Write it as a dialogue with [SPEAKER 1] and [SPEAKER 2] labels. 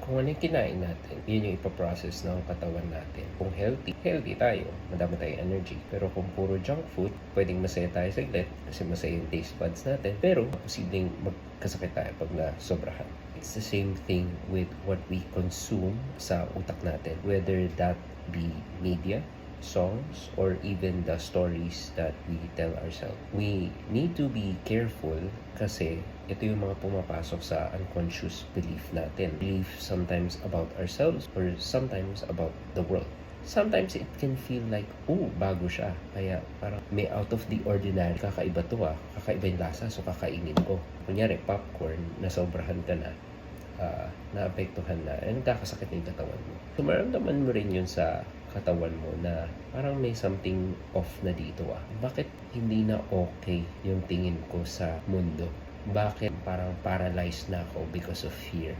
[SPEAKER 1] Kung ano yung kinain natin, yun yung ipaprocess ng katawan natin. Kung healthy, healthy tayo, madami tayong energy. Pero kung puro junk food, pwedeng masaya tayo saglit kasi masaya yung taste buds natin. Pero posibleng magkasakit tayo pag nasobrahan. It's the same thing with what we consume sa utak natin, whether that be media, songs, or even the stories that we tell ourselves. We need to be careful kasi ito yung mga pumapasok sa unconscious belief natin. Belief sometimes about ourselves or sometimes about the world. Sometimes it can feel like, bago siya. Kaya parang may out of the ordinary. Kakaiba to kakaiba yung lasa, so kakainin ko. Kunyari, popcorn, nasobrahan ka na, naapektuhan na, nagkakasakit na yung katawan mo. So maramdaman mo rin yun sa katawan mo na parang may something off na dito Bakit hindi na okay yung tingin ko sa mundo? Bakit parang paralyzed na ako because of fear?